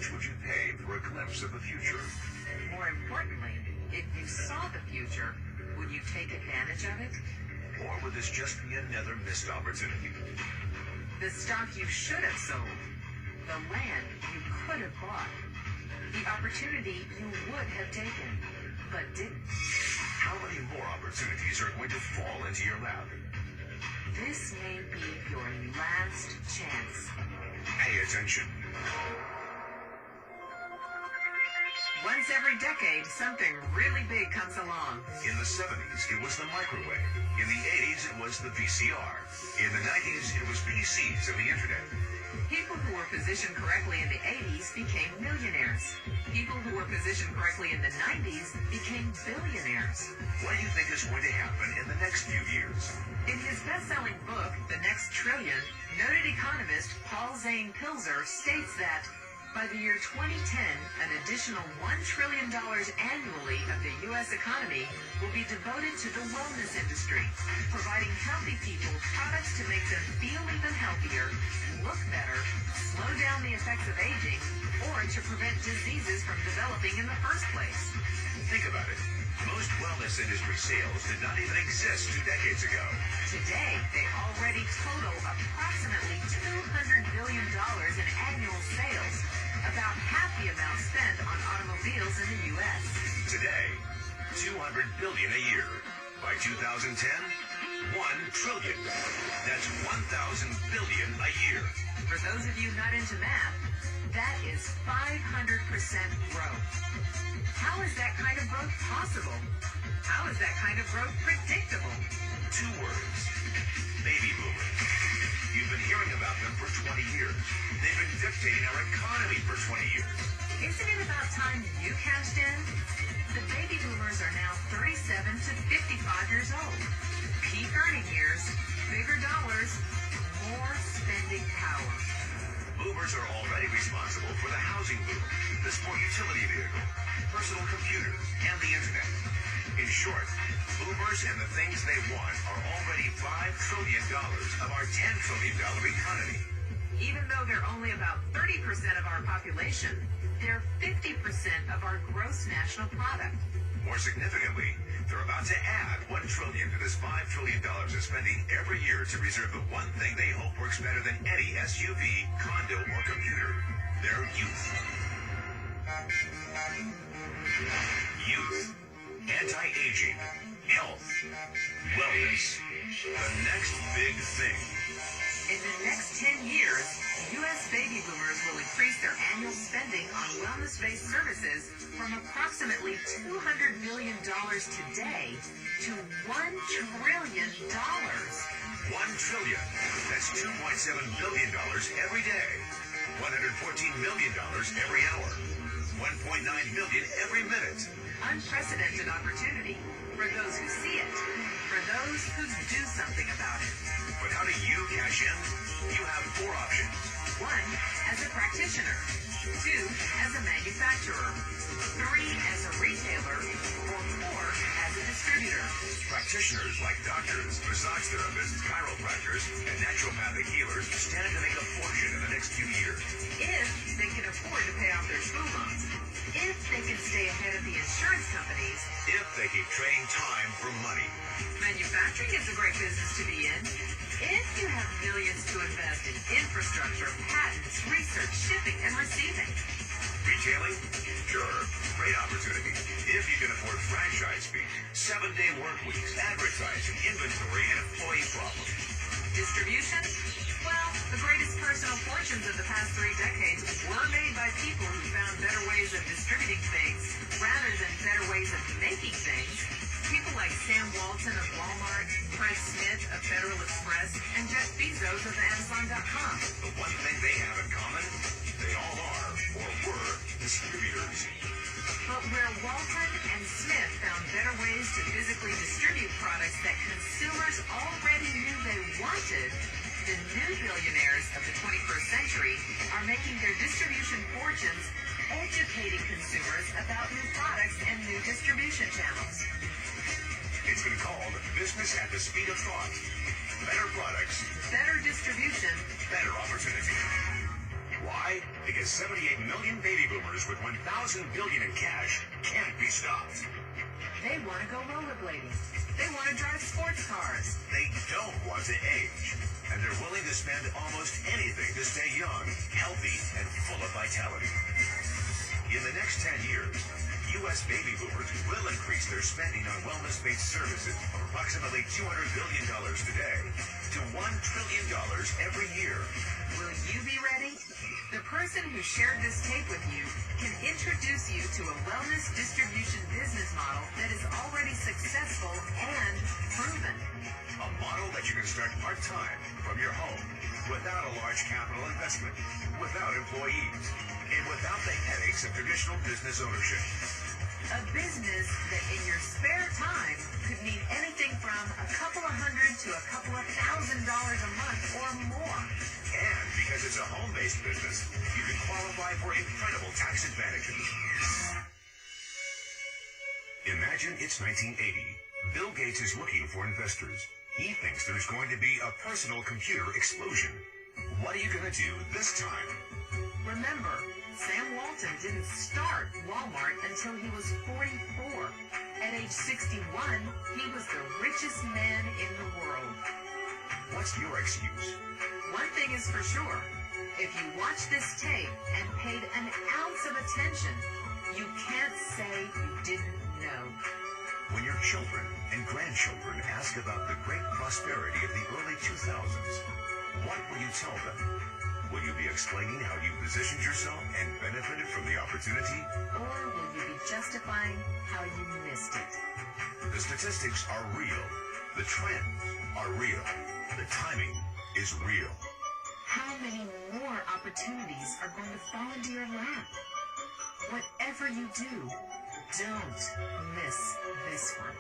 much would you pay for a glimpse of the future? More importantly, if you saw the future, would you take advantage of it? Or would this just be another missed opportunity? The stock you should have sold. The land you could have bought. The opportunity you would have taken, but didn't. How many more opportunities are going to fall into your lap? This may be your last chance. Pay attention. Once every decade, something really big comes along. In the 70s, it was the microwave. In the 80s, it was the VCR. In the 90s, it was PCs and the internet. People who were positioned correctly in the 80s became millionaires. People who were positioned correctly in the 90s became billionaires. What do you think is going to happen in the next few years? In his best-selling book, The Next Trillion, noted economist Paul Zane Pilzer states that by the year 2010, an additional $1 trillion annually of the U.S. economy will be devoted to the wellness industry, providing healthy people products to make them feel even healthier, look better, slow down the effects of aging, or to prevent diseases from developing in the first place. Think about it. Most wellness industry sales did not even exist 2 decades ago. Today, they already total approximately $200 billion in annual sales, about half the amount spent on automobiles in the U.S. Today, $200 billion a year. By 2010, $1 trillion. That's 1,000 billion a year. For those of you not into math, that is 500% growth. How is that kind of growth possible? How is that kind of growth predictable? 2 words. Baby boomers. You've been hearing about them for 20 years. They've been dictating our economy for 20 years. Isn't it about time you cashed in? The baby boomers are now 37 to 55 years old. Peak earning years, bigger dollars, more spending power. Boomers are already responsible for the housing boom, the sport utility vehicle, personal computers, and the internet. In short, boomers and the things they want are already $5 trillion of our $10 trillion economy. Even though they're only about 30% of our population, they're 50% of our gross national product. More significantly, they're about to add $1 trillion to this $5 trillion of spending every year to reserve the one thing they hope works better than any SUV, condo, or computer: their youth. Youth, anti-aging, health, wellness, the next big thing. In the next 10 years, U.S. baby boomers will increase their annual spending on wellness-based services from approximately $200 million today to $1 trillion. $1 trillion. That's $2.7 billion every day. $114 million every hour. $1.9 billion every minute. Unprecedented opportunity for those who see it, for those who do something about it. But how do you cash in? You have 4 options. 1, as a practitioner. 2, as a manufacturer. 3, as a retailer. Or 4, as a distributor. Practitioners like doctors, massage therapists, chiropractors, and naturopathic healers stand to make a fortune in the next few years. If they can afford to pay off their school loans. If they can stay ahead of the insurance companies. If they keep trading time for money. Manufacturing is a great business to be in. If you have millions to invest in infrastructure, patents, research, shipping, and receiving. Retailing? Sure. Great opportunity. If you can afford franchise fees, 7-day work weeks, advertising, inventory, and employee problems. Distribution? Well, the greatest personal fortunes of the past 3 decades were made by people who found better ways of distributing things rather than better ways of making things. People like Sam Walton of Walmart, Fred Smith of Federal Express, and Jeff Bezos of Amazon.com. The one thing they have in common, they all are, or were, distributors. But where Walton and Smith found better ways to physically distribute products that consumers already knew they wanted, the new billionaires of the 21st century are making their distribution fortunes educating consumers about new products and new distribution channels. It's been called business at the speed of thought. Better products, better distribution, better opportunity. Why? Because 78 million baby boomers with 1,000 billion in cash can't be stopped. They want to go rollerblading. They want to drive sports cars. They don't want to age. And they're willing to spend almost anything to stay young, healthy, and full of vitality. In the next 10 years, U.S. baby boomers will increase their spending on wellness-based services from approximately $200 billion today to $1 trillion every year. Will you be ready? The person who shared this tape with you can introduce you to a wellness distribution business model that is already successful and proven. A model that you can start part-time from your home without a large capital investment, without employees, and without the headaches of traditional business ownership. A business that in your spare time could mean anything from a couple of hundred to a couple of $1,000s a month or more. And because it's a home-based business, you can qualify for incredible tax advantages. Imagine it's 1980. Bill Gates is looking for investors. He thinks there's going to be a personal computer explosion. What are you going to do this time? Remember, Sam Walton didn't start Walmart until he was 44. At age 61, he was the richest man in the world. What's your excuse? One thing is for sure. If you watch this tape and paid an ounce of attention, you can't say you didn't know. When your children and grandchildren ask about the great prosperity of the early 2000s, what will you tell them? Will you be explaining how you positioned yourself and benefited from the opportunity? Or will you be justifying how you missed it? The statistics are real. The trends are real. The timing is real. How many more opportunities are going to fall into your lap? Whatever you do, don't miss this one.